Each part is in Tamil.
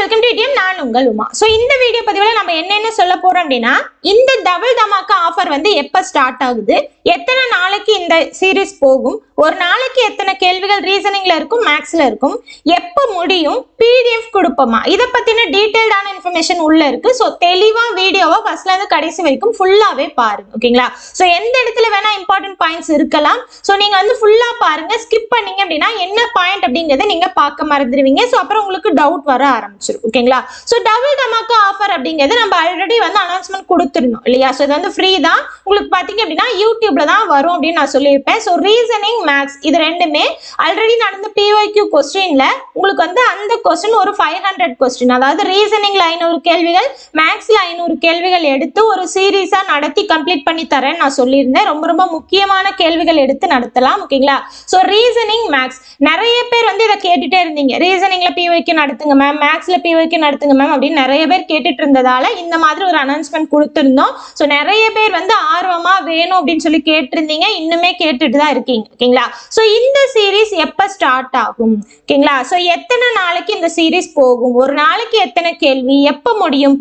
Welcome to ETM. நான் உங்கள் உமா. ஸோ இந்த வீடியோ பதிவில் நம்ம என்னென்ன சொல்ல போறோம் அப்படின்னா, இந்த டபுள் தமாக்கா ஆஃபர் வந்து எப்போ ஸ்டார்ட் ஆகுது, எத்தனை நாளைக்கு இந்த சீரீஸ் போகும், ஒரு நாளைக்கு எத்தனை கேள்விகள் ரீசனிங்ல இருக்கும், மேக்ஸ்ல இருக்கும், எப்போ முடியும், PDF கொடுப்போமா, இதை பத்தின டீடைல்டான இன்ஃபர்மேஷன் உள்ள இருக்கு. ஸோ தெளிவா வீடியோவை ஃபர்ஸ்ட்ல இருந்து கடைசி வரைக்கும் ஃபுல்லாவே பாருங்க. ஓகேங்களா? ஸோ எந்த இடத்துல வேணா இம்பார்ட்டன்ட் பாயிண்ட்ஸ் இருக்கலாம். ஸோ நீங்க வந்து ஃபுல்லா பாருங்க. ஸ்கிப் பண்ணீங்க அப்படின்னா என்ன பாயிண்ட் அப்படிங்கறத நீங்க பார்க்க மறந்துடுவீங்க. ஸோ அப்புறம் உங்களுக்கு டவுட் வர ஆரம்பிச்சிடும். ஓகேங்களா? ஸோ டபுள் தமாக்கா ஆஃபர் அப்படிங்கிறது நம்ம ஆல்ரெடி வந்து அனௌன்ஸ்மெண்ட் கொடுத்துருந்தோம் இல்லையா? ஸோ இது வந்து ஃப்ரீ தான். உங்களுக்கு பாத்தீங்க அப்படின்னா யூடியூப்ல தான் வரும் அப்படின்னு நான் சொல்லியிருப்பேன். ஸோ ரீசனிங், மேக்ஸ் இது ரெண்டுமே ஆல்ரெடி நடந்த PYQ கொஸ்டின்ல உங்களுக்கு வந்து அந்த கொஸ்டின் ஒரு 500 கொஸ்டின், அதாவது ரீசனிங்ல 500 கேள்விகள், மேக்ஸ்ல 500 கேள்விகள் எடுத்து ஒரு சீரீஸா நடத்தி கம்ப்ளீட் பண்ணி தரேன்னு நான் சொல்லியிருந்தேன். ரொம்ப ரொம்ப முக்கியமான கேள்விகள் எடுத்து நடத்தலாம். ஓகேங்களா? ஸோ ரீசனிங், மேக்ஸ் நிறைய பேர் வந்து இதை கேட்டுட்டே இருந்தீங்க. ரீசனிங்ல PYQ நடத்துங்க மேம், மேக்ஸ்ல PYQ நடத்துங்க மேம் அப்படின்னு நிறைய பேர் கேட்டுட்டு இருந்ததால இந்த மாதிரி ஒரு அனௌன்ஸ்மெண்ட் கொடுத்திருந்தோம். ஸோ நிறைய பேர் வந்து ஆர்வமா வேணும் அப்படின்னு சொல்லி கேட்டிருந்தீங்க, இன்னுமே கேட்டுட்டு தான் இருக்கீங்க. ஓகேங்களா? ஸோ இந்த சீரீஸ் எப்ப ஸ்டார்ட் ஆகும், ஓகேங்களா? ஸோ எத்தனை நாளைக்கு இந்த சீரீஸ் போகும், ஒரு நாளைக்கு எத்தனை கேள்வி, எப்ப முடியும்,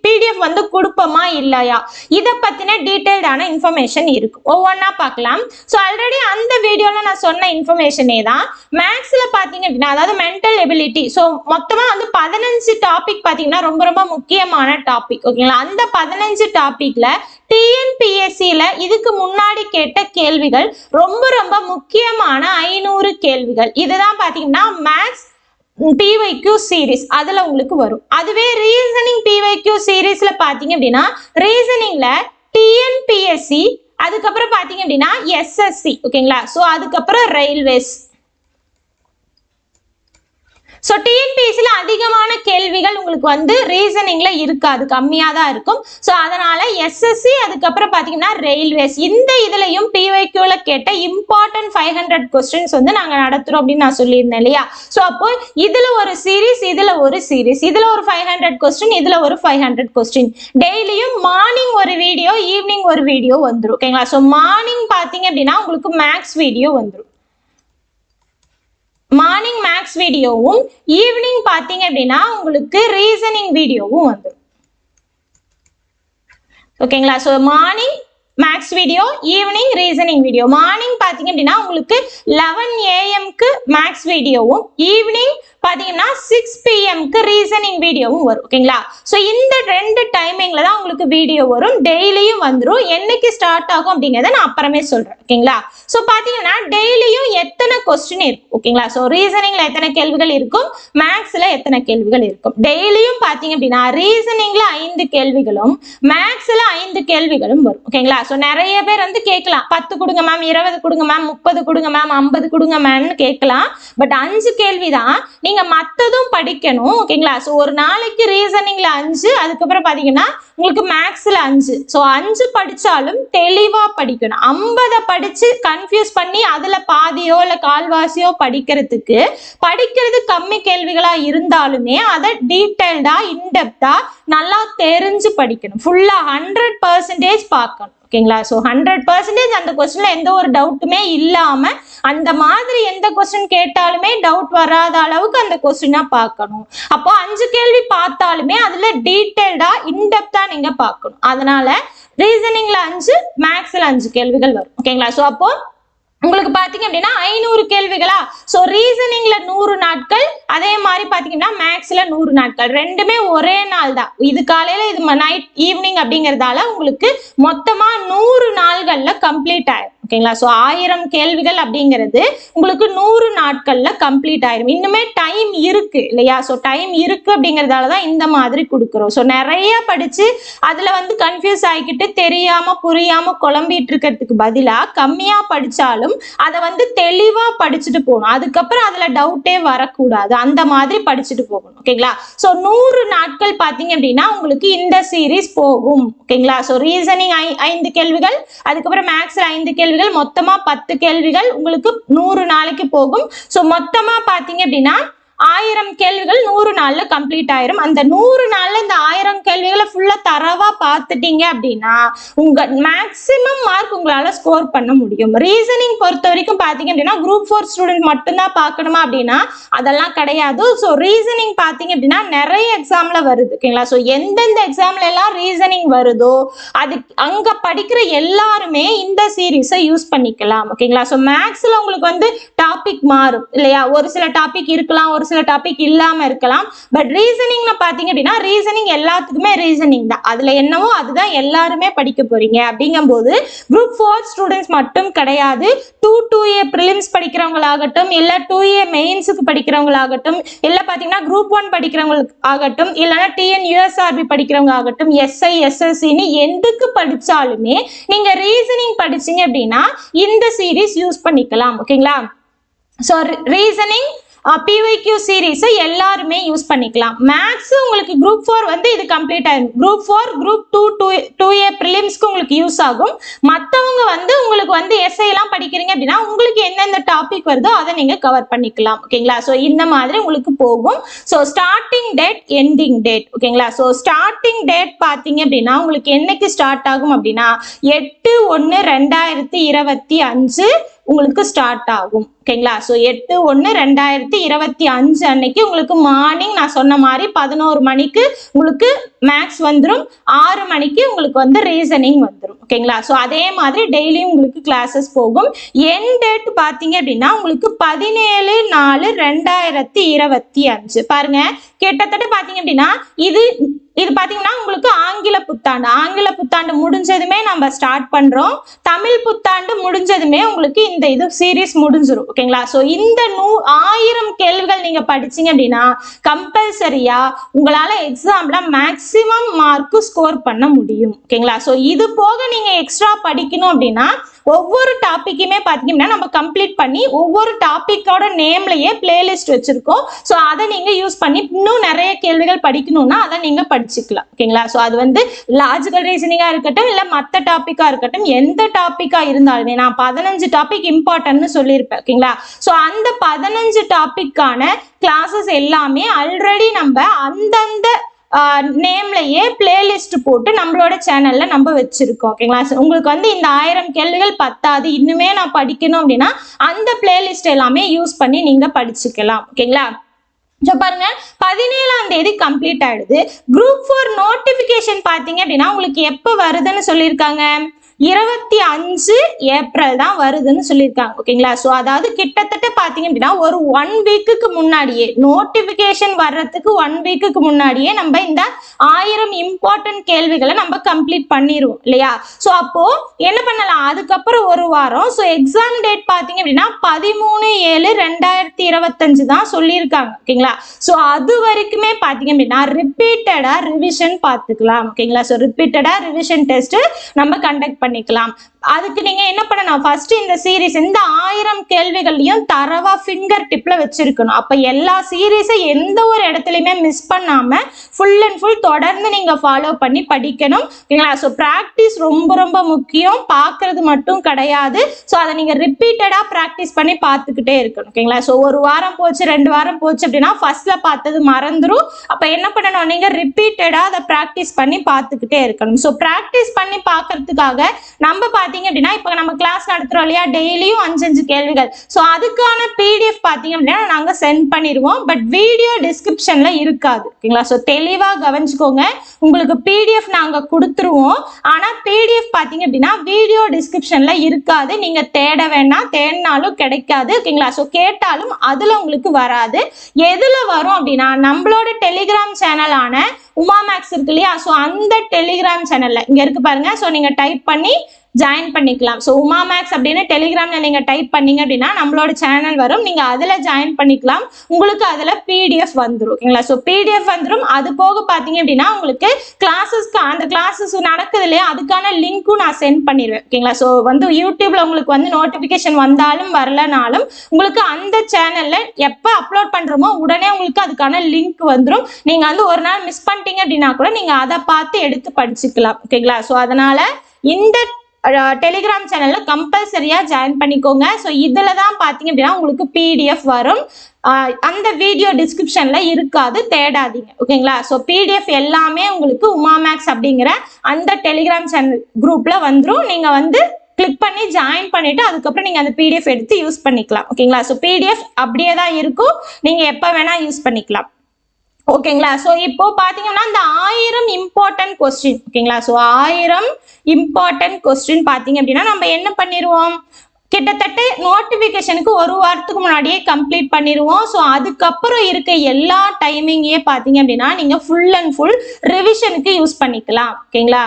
PDF வந்து கொடுப்போமா இல்லையா, இதை பத்தின டீடைல்டான இன்ஃபர்மேஷன் இருக்கும். ஒவ்வொன்னா பார்க்கலாம். ஸோ ஆல்ரெடி அந்த வீடியோல நான் சொன்ன இன்ஃபர்மேஷனே தான் மேக்ஸ்ல பாத்தீங்க அப்படின்னா, அதாவது மென்டல் எபிலிட்டி. ஸோ மொத்தமா வந்து 15 டாபிக் பாத்தீங்கன்னா ரொம்ப ரொம்ப முக்கியமான டாபிக். ஓகேங்களா? அந்த 15 டாபிக்ல TNPSCல இதுக்கு முன்னாடி கேட்ட கேள்விகள் ரொம்ப ரொம்ப முக்கியமான 500 கேள்விகள். இதுதான் பாத்தீங்கன்னா மேக்ஸ் PYQ சீரீஸ் அதுல உங்களுக்கு வரும். அதுவே ரீசனிங் PYQ சீரீஸ்ல பாத்தீங்க அப்படின்னா, ரீசனிங்ல TNPSC, அதுக்கப்புறம் பாத்தீங்க அப்படின்னா SSC. ஓகேங்களா? ஸோ அதுக்கப்புறம் ரயில்வேஸ். ஸோ TNPSCல அதிகமான கேள்விகள் உங்களுக்கு வந்து ரீசனிங்ல இருக்காது, கம்மியாக தான் இருக்கும். ஸோ அதனால SSC, அதுக்கப்புறம் பார்த்தீங்கன்னா ரயில்வேஸ், இந்த இதுலையும் PYQல கேட்ட இம்பார்ட்டன்ட் 500 கொஸ்டின்ஸ் வந்து நாங்கள் நடத்துறோம் அப்படின்னு நான் சொல்லியிருந்தேன் இல்லையா? ஸோ அப்போ இதுல ஒரு சீரீஸ், இதுல ஒரு சீரீஸ், இதுல ஒரு 500 கொஸ்டின், இதுல ஒரு 500 கொஸ்டின். டெய்லியும் மார்னிங் ஒரு வீடியோ, ஈவினிங் ஒரு வீடியோ வந்துடும். ஓகேங்களா? ஸோ மார்னிங் பார்த்தீங்க அப்படின்னா உங்களுக்கு மேக்ஸ் வீடியோ வந்துடும். மார்னிங் மேக்ஸ் வீடியோவும், ஈவினிங் பாத்தீங்க அப்படின்னா உங்களுக்கு ரீசனிங் வீடியோவும் வந்துடும். ஓகேங்களா? So morning maths video, evening reasoning video. Morning பாத்தீங்க அப்படின்னா உங்களுக்கு 11 AM மேக்ஸ் வீடியோவும், ஈவினிங் பாத்தீங்கன்னா 6 PM ரீசனிங் வீடியோவும் வரும். ஓகேங்களா? ஸோ இந்த 2 டைமிங்ல தான் உங்களுக்கு வீடியோ வரும். டெய்லியும் வந்துடும். என்னைக்கு ஸ்டார்ட் ஆகும் அப்படிங்கிறத நான் அப்புறமே சொல்றேன். ஓகேங்களா? ஸோ பாத்தீங்கன்னா டெய்லியும் எத்தனை கொஸ்டின் இருக்கும். ஓகேங்களா? ஸோ ரீசனிங்ல எத்தனை கேள்விகள் இருக்கும், மேக்ஸ்ல எத்தனை கேள்விகள் இருக்கும். டெய்லியும் பாத்தீங்க அப்படின்னா ரீசனிங்ல 5 கேள்விகளும், மேக்ஸ்ல 5 கேள்விகளும் வரும். ஓகேங்களா? ஸோ நிறைய பேர் வந்து கேட்கலாம், 10 கொடுங்க மேம், 20 கொடுங்க மேம், 30 கொடுங்க மேம், 50 கொடுங்க மேம்னு கேட்கலாம். பட் 5 கேள்வி தான், நீங்க மத்ததும் படிக்கணும். ஓகேங்களா? ஸோ ஒரு நாளைக்கு ரீசனிங்ல 5, அதுக்கப்புறம் பாத்தீங்கன்னா உங்களுக்கு மேக்ஸ்ல 5. ஸோ 5 படிச்சாலும் தெளிவா படிக்கணும். 50 படிச்சு கன்ஃபியூஸ் பண்ணி அதுல பாதியோ இல்ல கால்வாசியோ படிக்கிறது கம்மி கேள்விகளா இருந்தாலுமே அதை டீடைல்டா, இன்டெப்தா நல்லா தெரிஞ்சு படிக்கணும். ஃபுல்லா 100% பார்க்கணும். ஓகேங்களா? ஸோ 100% அந்த கொஸ்டின்ல எந்த ஒரு டவுட்டுமே இல்லாம, அந்த மாதிரி எந்த கொஸ்டின் கேட்டாலுமே டவுட் வராத அளவுக்கு அந்த கொஸ்டினா பார்க்கணும். அப்போ 5 கேள்வி பார்த்தாலுமே அதுல டீடைல்டா, இன்டெப்தா நீங்க பார்க்கணும். அதனால ரீசனிங்ல 5, மேக்ஸ்ல 5 கேள்விகள் வரும். ஓகேங்களா? ஸோ அப்போ உங்களுக்கு பாத்தீங்க அப்படின்னா 500 கேள்விகளா? சோ ரீசனிங்ல 100 நாட்கள், அதே மாதிரி பாத்தீங்கன்னா மேக்ஸ்ல 100 நாட்கள், ரெண்டுமே ஒரே நாள் தான். இது காலையில, இது நைட், ஈவினிங் அப்படிங்கறதால உங்களுக்கு மொத்தமா 100 நாள்கள்ல கம்ப்ளீட் ஆயிரும். ஓகேங்களா? சோ 1000 கேள்விகள் அப்படிங்கிறது உங்களுக்கு 100 நாட்கள்ல கம்ப்ளீட் ஆயிரும். இன்னுமே டைம் இருக்கு இல்லையா? சோ டைம் இருக்கு அப்படிங்கறதாலதான் இந்த மாதிரி கொடுக்குறோம். சோ நிறைய படிச்சு அதுல வந்து கன்ஃபியூஸ் ஆகிக்கிட்டு தெரியாம புரியாம குழம்பிட்டு இருக்கிறதுக்கு பதிலா கம்மியா படிச்சாலும் அதை வந்து தெளிவா படிச்சுட்டு போகணும். அதுக்கப்புறம் அதுல டவுட்டே வரக்கூடாது, அந்த மாதிரி படிச்சுட்டு போகணும். ஓகேங்களா? சோ 100 நாட்கள் பாத்தீங்க அப்படின்னா உங்களுக்கு இந்த சீரீஸ் போகும். ஓகேங்களா? சோ ரீசனிங் 5 கேள்விகள், அதுக்கப்புறம் மேக்ஸ்ல 5 கேள்விகள், மொத்தமா 10 கேள்விகள் உங்களுக்கு 100 நாளைக்கு போகும். சோ மொத்தமா பாத்தீங்க அப்படின்னா 1000 கேள்விகள் 100 நாள்ல கம்ப்ளீட் ஆயிரும். அந்த 100 நாள்ல இந்த 1000 கேள்விகளை ஃபுல்லா தரவா பார்த்துட்டீங்க அப்படின்னா உங்க மேக்ஸிமம் மார்க் உங்களால ஸ்கோர் பண்ண முடியும். ரீசனிங் பொறுத்த வரைக்கும் பாத்தீங்க அப்படின்னா குரூப் 4 ஸ்டூடெண்ட் மட்டும்தான் பார்க்கணுமா அப்படின்னா அதெல்லாம் கிடையாது. ஸோ ரீசனிங் பாத்தீங்க அப்படின்னா நிறைய எக்ஸாம்ல வருது. ஓகேங்களா? ஸோ எந்தெந்த எக்ஸாம்ல எல்லாம் ரீசனிங் வருதோ அது அங்க படிக்கிற எல்லாருமே இந்த சீரீஸை யூஸ் பண்ணிக்கலாம். ஓகேங்களா? ஸோ மேக்ஸ்ல உங்களுக்கு வந்து டாபிக் மாறும் இல்லையா? ஒரு சில டாபிக் இருக்கலாம், ஒரு சில டாபிக் இல்லாம இருக்கலாம். பட் ரீசனிங்ல பாத்தீங்க அப்படின்னா ரீசனிங் எல்லாத்துக்குமே ரீசனிங் தான். அதுல என்னவோ அதுதான் எல்லாருமே படிக்க போறீங்க. அப்படிங்கும்போது குரூப் 4 ஸ்டூடெண்ட்ஸ் மட்டும் கிடையாது. 2A பிரிலிம்ஸ் படிக்கிறவங்களாகட்டும், இல்ல 2A மெயின்ஸுக்கு படிக்கிறவங்களாகட்டும், இல்ல பாத்தீங்கன்னா குரூப் 1 படிக்கிறவங்களாகட்டும், இல்லைன்னா TNUSRB படிக்கிறவங்க ஆகட்டும், SI SSCன்னு எதுக்கு படிச்சாலுமே நீங்க ரீசனிங் படிச்சீங்க அப்படின்னா இந்த சீரீஸ் யூஸ் பண்ணிக்கலாம். ஓகேங்களா? ஸோ ரீசனிங் PYQ சீரீஸ் எல்லாருமே யூஸ் பண்ணிக்கலாம். மேக்ஸ் உங்களுக்கு குரூப் 4 வந்து இது கம்ப்ளீட் ஆயிடும். குரூப் 4 குரூப் 2A பிரிலிம்ஸ்க்கு உங்களுக்கு யூஸ் ஆகும். மற்றவங்க வந்து உங்களுக்கு வந்து எஸ்ஐ எல்லாம் படிக்கிறீங்க அப்படின்னா உங்களுக்கு எந்தெந்த டாபிக் வருதோ அதை நீங்க கவர் பண்ணிக்கலாம். ஓகேங்களா? ஸோ இந்த மாதிரி உங்களுக்கு போகும். So starting date, ending date. ஓகேங்களா? ஸோ ஸ்டார்டிங் டேட் பார்த்தீங்க அப்படின்னா உங்களுக்கு என்னைக்கு ஸ்டார்ட் ஆகும் அப்படின்னா 8/1/2025 உங்களுக்கு ஸ்டார்ட் ஆகும். ஓகேங்களா? ஸோ 8/1/2025 அன்னைக்கு உங்களுக்கு மார்னிங் நான் சொன்ன மாதிரி 11 மணிக்கு உங்களுக்கு மேக்ஸ் வந்துடும், 6 மணிக்கு உங்களுக்கு வந்து ரீசனிங் வந்துடும். ஓகேங்களா? ஸோ அதே மாதிரி டெய்லியும் உங்களுக்கு கிளாஸஸ் போகும். என் டேட் பார்த்தீங்க அப்படின்னா உங்களுக்கு 17/4/2025. பாருங்க, கிட்டத்தட்ட பார்த்தீங்க அப்படின்னா இது பாத்தீங்கன்னா உங்களுக்கு ஆங்கில புத்தாண்டு முடிஞ்சதுமே நம்ம ஸ்டார்ட் பண்றோம். தமிழ் புத்தாண்டு முடிஞ்சதுமே உங்களுக்கு இந்த இது சீரீஸ் முடிஞ்சிடும். ஓகேங்களா? சோ இந்த 1000 கேள்விகள் நீங்க படிச்சீங்க அப்படின்னா கம்பல்சரியா உங்களால எக்ஸாம்ல மேக்சிமம் மார்க் ஸ்கோர் பண்ண முடியும். ஓகேங்களா? சோ இது போக நீங்க எக்ஸ்ட்ரா படிக்கணும் அப்படின்னா ஒவ்வொரு டாபிக்குமே பாத்தீங்கன்னா நம்ம கம்ப்ளீட் பண்ணி ஒவ்வொரு டாபிக்கோட நேம்லயே பிளேலிஸ்ட் வச்சிருக்கோம். ஸோ அதை நீங்க யூஸ் பண்ணி இன்னும் நிறைய கேள்விகள் படிக்கணும்னா அதை நீங்க படிச்சுக்கலாம். ஓகேங்களா? ஸோ அது வந்து லாஜிக்கல் ரீசனிங்கா இருக்கட்டும், இல்ல மற்ற டாபிக்கா இருக்கட்டும், எந்த டாபிக்கா இருந்தாலுமே நான் 15 டாபிக் இம்பார்ட்டன்ட்னு சொல்லியிருப்பேன். ஓகேங்களா? ஸோ அந்த 15 டாபிக்கான கிளாஸஸ் எல்லாமே ஆல்ரெடி நம்ம அந்தந்த நேம்லயே பிளேலிஸ்ட் போட்டு நம்மளோட சேனல்ல நம்ம வச்சிருக்கோம். ஓகேங்களா? உங்களுக்கு வந்து இந்த 1000 கேள்விகள் பத்தாது, இன்னுமே நான் படிக்கணும் அப்படின்னா அந்த பிளேலிஸ்ட் எல்லாமே யூஸ் பண்ணி நீங்க படிச்சுக்கலாம். ஓகேங்களா? பாருங்க, 17ஆம் தேதி கம்ப்ளீட் ஆயிடுது. குரூப் 4 நோட்டிபிகேஷன் பாத்தீங்க அப்படின்னா உங்களுக்கு எப்ப வருதுன்னு சொல்லியிருக்காங்க? 25 ஏப்ரல் தான் வருதுன்னு சொல்லியிருக்காங்க. ஓகேங்களா? ஸோ அதாவது கிட்டத்தட்ட பார்த்தீங்க அப்படின்னா ஒரு 1 வீக்குக்கு முன்னாடியே நோட்டிஃபிகேஷன் வர்றதுக்கு 1 வீக்குக்கு முன்னாடியே நம்ம இந்த 1000 இம்பார்ட்டன்ட் கேள்விகளை நம்ம கம்ப்ளீட் பண்ணிடுவோம் இல்லையா? ஸோ அப்போ என்ன பண்ணலாம்? அதுக்கப்புறம் ஒரு வாரம். ஸோ எக்ஸாம் டேட் பார்த்தீங்க அப்படின்னா 13/7/2025 தான் சொல்லியிருக்காங்க. ஓகேங்களா? ஸோ அது வரைக்குமே பார்த்தீங்க அப்படின்னா ரிப்பீட்டடா ரிவிஷன் பார்த்துக்கலாம். ஓகேங்களா? ஸோ ரிப்பீட்டடா ரிவிஷன் டெஸ்ட் நம்ம கண்டக்ட் பண்ணிக்கலாம். அதுக்கு நீங்க என்ன பண்ணணும்? ஃபர்ஸ்ட் இந்த சீரீஸ் இந்த 1000 கேள்விகளையும் தரவா ஃபிங்கர் டிப்ல வச்சிருக்கணும். அப்ப எல்லா சீரீஸை எந்த ஒரு இடத்துலயுமே மிஸ் பண்ணாம ஃபுல் அண்ட் ஃபுல் தொடர்ந்து நீங்க ஃபாலோ பண்ணி படிக்கணும். ஓகேங்களா? ஸோ பிராக்டிஸ் ரொம்ப ரொம்ப முக்கியம். பார்க்கறது மட்டும் கிடையாது. ஸோ அதை நீங்க ரிப்பீட்டடா பிராக்டிஸ் பண்ணி பார்த்துக்கிட்டே இருக்கணும். ஓகேங்களா? ஸோ ஒரு வாரம் போச்சு, 2 வாரம் போச்சு அப்படின்னா ஃபர்ஸ்ட்ல பார்த்தது மறந்துடும். அப்ப என்ன பண்ணணும்? நீங்க ரிப்பீட்டடா அதை பிராக்டிஸ் பண்ணி பார்த்துக்கிட்டே இருக்கணும். ஸோ பிராக்டிஸ் பண்ணி பார்க்கறதுக்காக நம்ம பார்த்தீங்க அப்படின்னா இப்ப நம்ம கிளாஸ் நடத்துறோம் இல்லையா? டெய்லியும் 5 கேள்விகள். ஸோ அதுக்கான PDF பார்த்தீங்க அப்படின்னா நாங்க சென்ட் பண்ணிடுவோம். பட் வீடியோ டிஸ்கிரிப்ஷன்ல இருக்காது. ஓகேங்களா? ஸோ தெளிவா கவனிச்சுக்கோங்க. உங்களுக்கு PDF நாங்க கொடுத்துருவோம். ஆனா PDF பார்த்தீங்க அப்படின்னா வீடியோ டிஸ்கிரிப்ஷன்ல இருக்காது. நீங்க தேட வேண்டாம், தேடினாலும் கிடைக்காது. ஓகேங்களா? ஸோ கேட்டாலும் அதுல உங்களுக்கு வராது. எதுல வரும் அப்படின்னா நம்மளோட டெலிகிராம் சேனலான உமா மேக்ஸ் இருக்கு இல்லையா? ஸோ அந்த டெலிகிராம் சேனல்ல இங்க இருக்கு பாருங்க. ஸோ நீங்க டைப் பண்ணி ஜாயின் பண்ணிக்கலாம். ஸோ உமா மேக்ஸ் அப்படின்னு டெலிகிராம்ல நீங்க டைப் பண்ணீங்க அப்படின்னா நம்மளோட சேனல் வரும். நீங்க அதுல ஜாயின் பண்ணிக்கலாம். உங்களுக்கு அதுல PDF வந்துடும். ஓகேங்களா? ஸோ PDF வந்துடும். அது போக பாத்தீங்க அப்படின்னா உங்களுக்கு கிளாஸஸ்க்கு அந்த கிளாஸஸ் நடக்குது இல்லையா? அதுக்கான லிங்க்கும் நான் சென்ட் பண்ணிடுவேன். ஓகேங்களா? ஸோ வந்து யூடியூப்ல உங்களுக்கு வந்து நோட்டிபிகேஷன் வந்தாலும் வரலனாலும் உங்களுக்கு அந்த சேனல்ல எப்ப அப்லோட் பண்றோமோ உடனே உங்களுக்கு அதுக்கான லிங்க் வந்துடும். நீங்க வந்து ஒரு நாள் மிஸ் பண்ணிட்டீங்க அப்படின்னா கூட நீங்க அதை பார்த்து எடுத்து படிச்சுக்கலாம். ஓகேங்களா? ஸோ அதனால இந்த டெலிகிராம் சேனல்ல கம்பல்சரியா ஜாயின் பண்ணிக்கோங்க. ஸோ இதுல தான் பாத்தீங்க அப்படின்னா உங்களுக்கு PDF வரும். அந்த வீடியோ டிஸ்கிரிப்ஷன்ல இருக்காது, தேடாதீங்க. ஓகேங்களா? ஸோ PDF எல்லாமே உங்களுக்கு உமா மேக்ஸ் அப்படிங்கிற அந்த டெலிகிராம் சேனல் குரூப்ல வந்துடும். நீங்க வந்து கிளிக் பண்ணி ஜாயின் பண்ணிட்டு அதுக்கப்புறம் நீங்க அந்த PDF எடுத்து யூஸ் பண்ணிக்கலாம். ஓகேங்களா? ஸோ PDF அப்படியே தான் இருக்கும், நீங்க எப்ப வேணா யூஸ் பண்ணிக்கலாம். ஓகேங்களா? ஸோ இப்போ பாத்தீங்கன்னா இந்த 1000 இம்பார்ட்டன்ட் கொஸ்டின். ஓகேங்களா? ஸோ 1000 இம்பார்ட்டன்ட் கொஸ்டின் பாத்தீங்க அப்படின்னா நம்ம என்ன பண்ணிடுவோம், கிட்டத்தட்ட நோட்டிபிகேஷனுக்கு ஒரு வாரத்துக்கு முன்னாடியே கம்ப்ளீட் பண்ணிடுவோம். ஸோ அதுக்கப்புறம் இருக்க எல்லா டைமிங்கே பாத்தீங்க அப்படின்னா நீங்க ஃபுல் அண்ட் ஃபுல் ரிவிஷனுக்கு யூஸ் பண்ணிக்கலாம். ஓகேங்களா?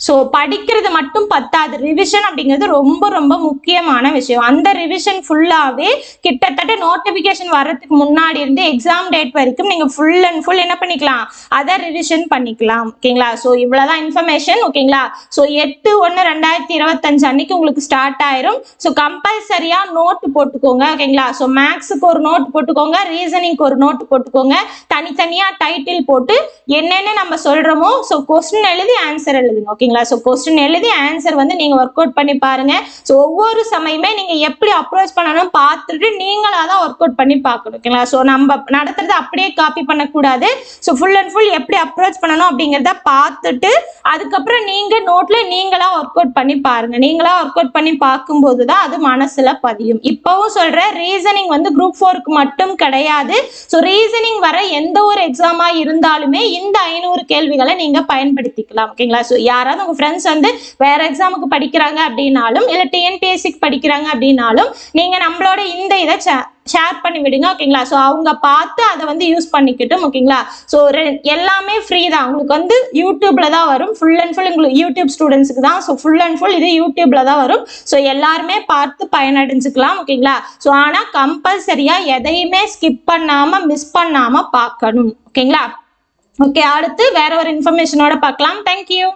ஸோ படிக்கிறது மட்டும் பத்தாது, ரிவிஷன் அப்படிங்கிறது ரொம்ப ரொம்ப முக்கியமான விஷயம். அந்த ரிவிஷன் ஃபுல்லாவே கிட்டத்தட்ட நோட்டிபிகேஷன் வர்றதுக்கு முன்னாடி இருந்து எக்ஸாம் டேட் வரைக்கும் நீங்க ஃபுல் அண்ட் ஃபுல் என்ன பண்ணிக்கலாம், அதை ரிவிஷன் பண்ணிக்கலாம். ஓகேங்களா? ஸோ இவ்வளவுதான் இன்ஃபர்மேஷன். ஓகேங்களா? ஸோ 8/1/2025 அன்னைக்கு உங்களுக்கு ஸ்டார்ட் ஆயிரும். ஸோ கம்பல்சரியா நோட்டு போட்டுக்கோங்க. ஓகேங்களா? ஸோ மேக்ஸுக்கு ஒரு நோட் போட்டுக்கோங்க, ரீசனிங்க்கு ஒரு நோட் போட்டுக்கோங்க, தனித்தனியா டைட்டில் போட்டு என்னென்ன நம்ம சொல்றோமோ ஸோ கொஸ்டின் எழுதி ஆன்சர் எழுதுங்க. ஓகேங்களா? ஸோ கொஸ்டின் எழுதி ஆன்சர் வந்து நீங்க ஒர்க் அவுட் பண்ணி பாருங்க. ஸோ ஒவ்வொரு சமயமே நீங்க எப்படி அப்ரோச் பண்ணணும் பார்த்துட்டு நீங்களா தான் ஒர்க் அவுட் பண்ணி பார்க்கணும். ஓகேங்களா? ஸோ நம்ம நடத்துறது அப்படியே காப்பி பண்ணக்கூடாது. ஸோ ஃபுல் அண்ட் ஃபுல் எப்படி அப்ரோச் பண்ணணும் அப்படிங்கிறத பார்த்துட்டு அதுக்கப்புறம் நீங்க நோட்ல நீங்களா ஒர்க் அவுட் பண்ணி பாருங்க. நீங்களா ஒர்க் அவுட் பண்ணி பார்க்கும்போது தான் அது மனசுல பதியும். இப்பவும் சொல்றேன், ரீசனிங் வந்து குரூப் 4க்கு மட்டும் கிடையாது. ஸோ ரீசனிங் வர எந்த ஒரு எக்ஸாமா இருந்தாலுமே இந்த 500 கேள்விகளை நீங்க பயன்படுத்திக்கலாம். ஓகேங்களா? ஸோ யாராவது உங்க ஃப்ரெண்ட்ஸ் வந்து வேற எக்ஸாமுக்கு படிக்கிறாங்க அப்படின்னாலும் இல்ல TNPSCக்கு படிக்கிறாங்க அப்படின்னாலும் நீங்க நம்மளோட இந்த இதை ஷேர் பண்ணி விடுங்க. ஓகேங்களா? ஸோ அவங்க பார்த்து அதை வந்து யூஸ் பண்ணிக்கிட்டும். ஓகேங்களா? ஸோ எல்லாமே ஃப்ரீ தான். உங்களுக்கு வந்து யூடியூப்ல தான் வரும். ஃபுல் அண்ட் ஃபுல் உங்களுக்கு யூடியூப் ஸ்டூடெண்ட்ஸ்க்கு தான். ஸோ ஃபுல் அண்ட் ஃபுல் இது யூடியூப்ல தான் வரும். ஸோ எல்லாருமே பார்த்து பயனடைஞ்சுக்கலாம். ஓகேங்களா? ஸோ ஆனா கம்பல்சரியா எதையுமே ஸ்கிப் பண்ணாம மிஸ் பண்ணாம பார்க்கணும். ஓகேங்களா? ஓகே, அடுத்து வேற ஒரு இன்ஃபர்மேஷனோட பார்க்கலாம். தேங்க்யூ.